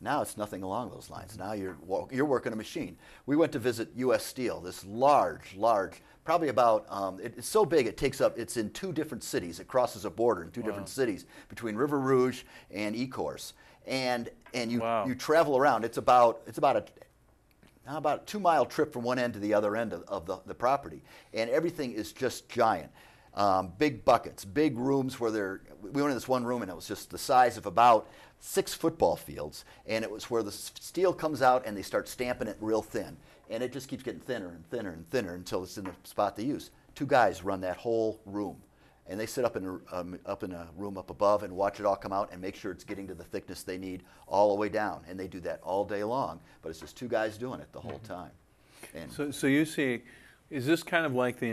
Now it's nothing along those lines. Now you're working a machine. We went to visit U.S. Steel, this large, probably about, it's so big it's in 2 different cities. It crosses a border in 2 different cities between River Rouge and Ecorse. And you travel around. It's about a 2-mile trip from one end to the other end of the property. And everything is just giant. Big buckets, big rooms where we went in this one room and it was just the size of about 6 football fields, and it was where the steel comes out and they start stamping it real thin, and it just keeps getting thinner and thinner and thinner until it's in the spot they use. 2 guys run that whole room, and they sit up in a room up above and watch it all come out and make sure it's getting to the thickness they need all the way down, and they do that all day long, but it's just 2 guys doing it the whole time. And so you see, is this kind of like the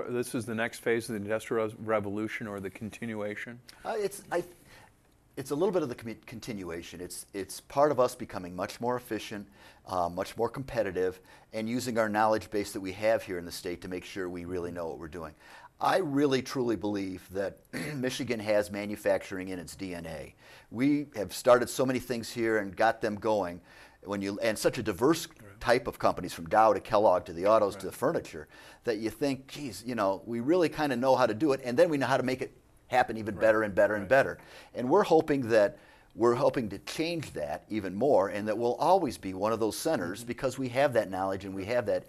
this is the next phase of the Industrial Revolution, or the continuation? It's a little bit of the continuation. It's part of us becoming much more efficient, much more competitive, and using our knowledge base that we have here in the state to make sure we really know what we're doing. I really truly believe that Michigan has manufacturing in its DNA. We have started so many things here and got them going. And such a diverse type of companies, from Dow to Kellogg to the autos to the furniture, that you think, geez, we really kind of know how to do it, and then we know how to make it happen even better and better and better. And we're hoping to change that even more, and that we'll always be one of those centers because we have that knowledge and we have that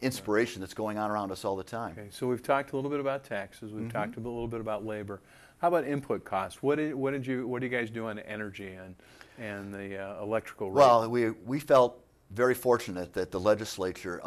inspiration that's going on around us all the time. Okay, so we've talked a little bit about taxes. We've talked a little bit about labor. How about input costs? What do you guys do on energy and the electrical rate? Well, we felt very fortunate that the legislature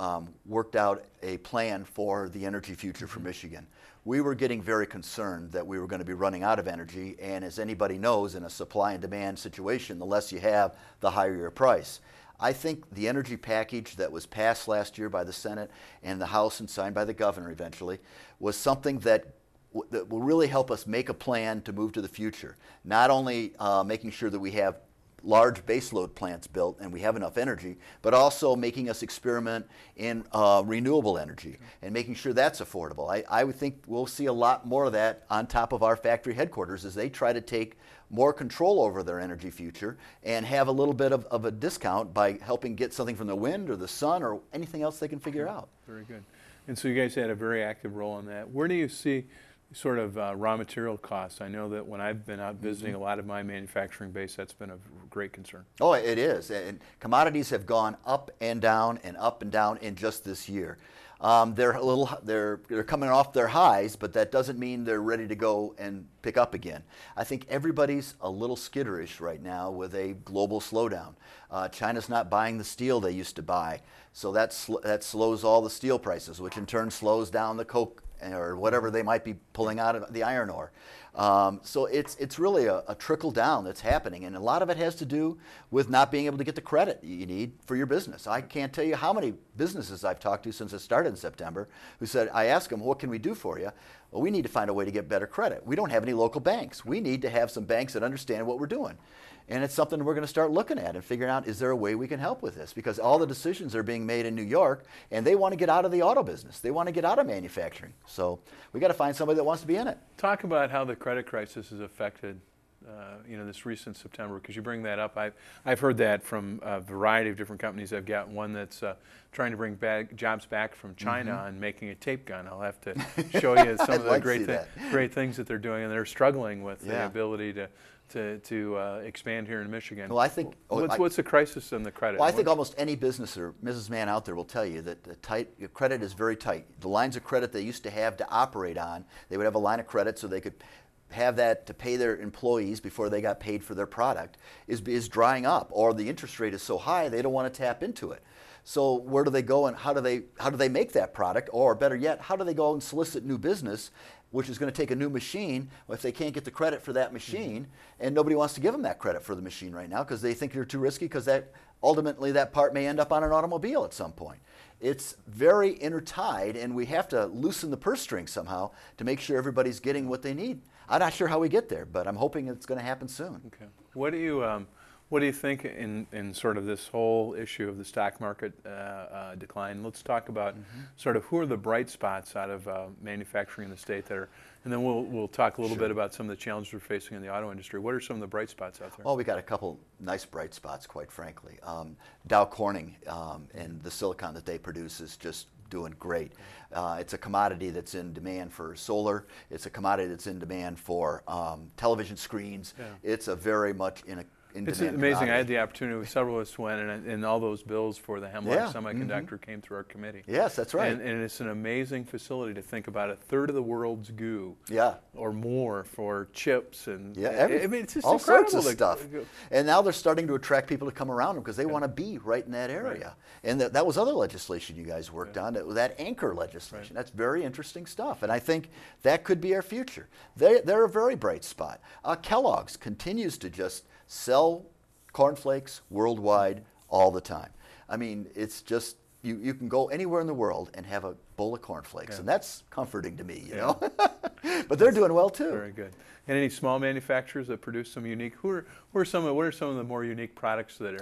worked out a plan for the energy future for Michigan. We were getting very concerned that we were going to be running out of energy, and as anybody knows, in a supply and demand situation, the less you have, the higher your price. I think the energy package that was passed last year by the Senate and the House and signed by the governor eventually was something that will really help us make a plan to move to the future. Not only making sure that we have large baseload plants built and we have enough energy, but also making us experiment in renewable energy and making sure that's affordable. I would think we'll see a lot more of that on top of our factory headquarters as they try to take more control over their energy future and have a little bit of a discount by helping get something from the wind or the sun or anything else they can figure out. Very good. And so you guys had a very active role in that. Where do you see sort of raw material costs? I know that when I've been out visiting a lot of my manufacturing base, that's been a great concern. Oh, it is. And commodities have gone up and down in just this year. They're coming off their highs, but that doesn't mean they're ready to go and pick up again. I think everybody's a little skitterish right now with a global slowdown. China's not buying the steel they used to buy, so that slows all the steel prices, which in turn slows down the coke or whatever they might be pulling out of the iron ore. So it's really a trickle down that's happening, and a lot of it has to do with not being able to get the credit you need for your business. I can't tell you how many businesses I've talked to since it started in September who said, I asked them, what can we do for you? Well, we need to find a way to get better credit. We don't have any local banks. We need to have some banks that understand what we're doing. And it's something we're going to start looking at and figuring out, is there a way we can help with this? Because all the decisions are being made in New York, and they want to get out of the auto business. They want to get out of manufacturing. So we got to find somebody that wants to be in it. Talk about how the credit crisis has affected this recent September, because you bring that up. I've heard that from a variety of different companies. I've got one that's trying to bring jobs back from China and making a tape gun. I'll have to show you some of the great things that they're doing, and they're struggling with the ability to expand here in Michigan. Well, I think what's the crisis in the credit? Well, I think almost any business or businessman out there will tell you that your credit is very tight. The lines of credit they used to have to operate on, they would have a line of credit so they could have that to pay their employees before they got paid for their product, is drying up, or the interest rate is so high they don't want to tap into it. So where do they go, and how do they make that product, or better yet, how do they go and solicit new business, which is going to take a new machine if they can't get the credit for that machine, and nobody wants to give them that credit for the machine right now because they think they're too risky, because ultimately that part may end up on an automobile at some point. It's very intertied, and we have to loosen the purse string somehow to make sure everybody's getting what they need. I'm not sure how we get there, but I'm hoping it's going to happen soon. Okay. What do What do you think in sort of this whole issue of the stock market decline? Let's talk about sort of who are the bright spots out of manufacturing in the state that are, and then we'll talk a little bit about some of the challenges we're facing in the auto industry. What are some of the bright spots out there? Well, we got a couple nice bright spots, quite frankly. Dow Corning and the silicon that they produce is just doing great. It's a commodity that's in demand for solar. It's a commodity that's in demand for television screens. Yeah. It's a very much in it's demand amazing. commodity. I had the opportunity, several of us went, and all those bills for the Hemlock semiconductor came through our committee. Yes, that's right. And it's an amazing facility to think about a third of the world's goo or more for chips and I mean, it's just all incredible sorts of stuff. And now they're starting to attract people to come around them because they want to be right in that area. Right. And that was other legislation you guys worked on, that anchor legislation. That's very interesting stuff. And I think that could be our future. They're a very bright spot. Kellogg's continues to just sell cornflakes worldwide all the time. I mean, it's just, you can go anywhere in the world and have a bowl of cornflakes, and that's comforting to me, you know. But they're doing well too. Very good. And any small manufacturers that produce some unique? What are some of the more unique products that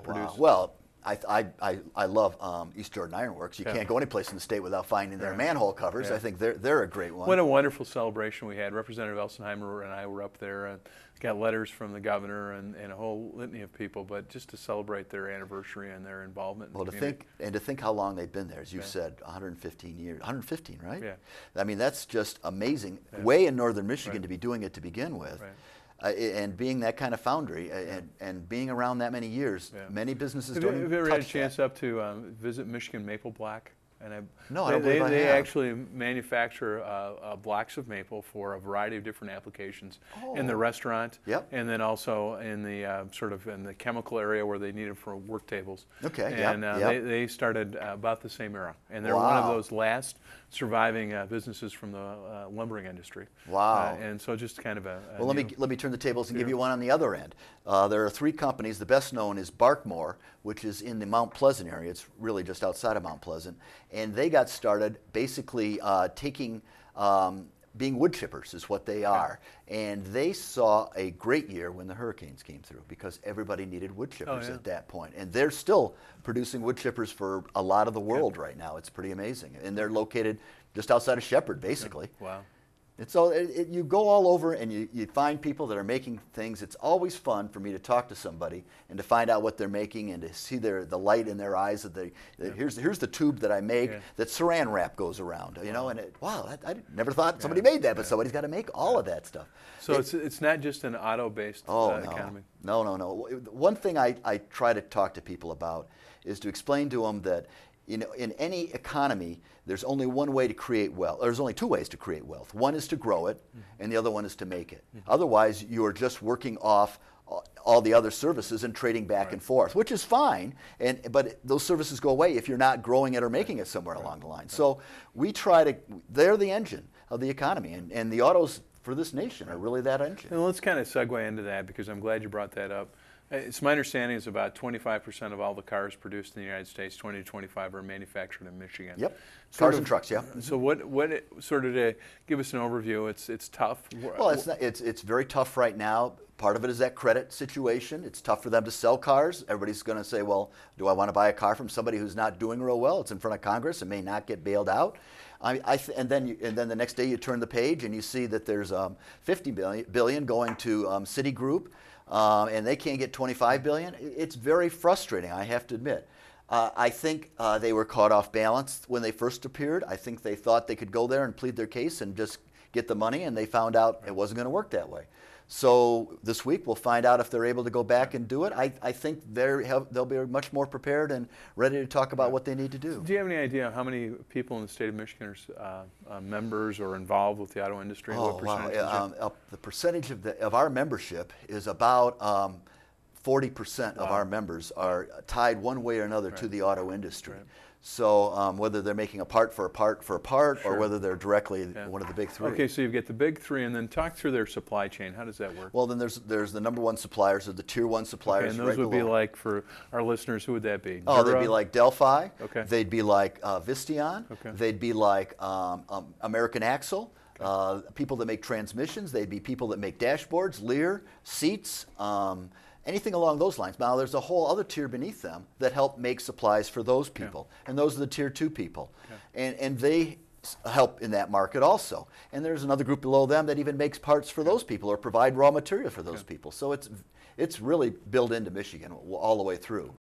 produce? Wow. Well, I love East Jordan Iron Works. You can't go any place in the state without finding their manhole covers. I think they're a great one. What a wonderful celebration we had. Representative Elsenheimer and I were up there and got letters from the governor and a whole litany of people, but just to celebrate their anniversary and their involvement in the community. To think how long they've been there, as you said, 115 years. 115, right? Yeah. I mean, that's just amazing. Way in northern Michigan to be doing it to begin with. Right. And being that kind of foundry and being around that many years, many businesses don't even touch that. Have you ever had a chance up to visit Michigan Maple Black? No, I don't believe I have. They actually manufacture blocks of maple for a variety of different applications in the restaurant, and then also in the sort of in the chemical area where they need it for work tables. Okay, and they started about the same era, and they're one of those last surviving businesses from the lumbering industry. Wow! And so just kind of well, let me turn the tables and give you one on the other end. There are three companies. The best known is Barkmore, which is in the Mount Pleasant area. It's really just outside of Mount Pleasant. And they got started basically being wood chippers is what they are. And they saw a great year when the hurricanes came through because everybody needed wood chippers at that point. And they're still producing wood chippers for a lot of the world right now. It's pretty amazing. And they're located just outside of Shepherd, basically. Wow. And so you go all over and you find people that are making things. It's always fun for me to talk to somebody and to find out what they're making and to see the light in their eyes. Here's the tube that I make that saran wrap goes around. You know, and I never thought somebody made that, but somebody's got to make all of that stuff. So it's not just an auto-based economy. No. One thing I try to talk to people about is to explain to them that, you know, in any economy, there's only one way to create wealth. There's only two ways to create wealth. One is to grow it, and the other one is to make it. Otherwise, you're just working off all the other services and trading back and forth, which is fine. But those services go away if you're not growing it or making it somewhere along the line. So we try to. They're the engine of the economy, and the autos for this nation are really that engine. And let's kind of segue into that because I'm glad you brought that up. It's my understanding is about 25% of all the cars produced in the United States, 20 to 25 are manufactured in Michigan. Yep. Cars and trucks, yeah. So what sort of to give us an overview? It's tough. Well, it's very tough right now. Part of it is that credit situation. It's tough for them to sell cars. Everybody's going to say, well, do I want to buy a car from somebody who's not doing real well? It's in front of Congress and may not get bailed out. And then the next day you turn the page and you see that there's $50 billion going to Citigroup. And they can't get $25 billion. It's very frustrating, I have to admit. I think they were caught off balance when they first appeared. I think they thought they could go there and plead their case and just get the money, and they found out it wasn't going to work that way. So this week we'll find out if they're able to go back and do it. I think they'll be much more prepared and ready to talk about what they need to do. Do you have any idea how many people in the state of Michigan are members or involved with the auto industry? Oh, wow. The percentage of our membership is about 40% of our members are tied one way or another to the auto industry. Right. So whether they're making a part for a part or whether they're directly one of the big three. Okay, so you get the big three, and then talk through their supply chain. How does that work? Well, then there's the number one suppliers, or the tier one suppliers. Okay, and those would be like, for our listeners, who would that be? Oh, they'd be like Delphi. Okay. They'd be like Visteon. Okay. They'd be like American Axle. Okay. People that make transmissions. They'd be people that make dashboards, Lear, seats. anything along those lines. Now, there's a whole other tier beneath them that help make supplies for those people, and those are the tier 2 people, and they help in that market also. And there's another group below them that even makes parts for those people or provide raw material for those people. So it's really built into Michigan all the way through.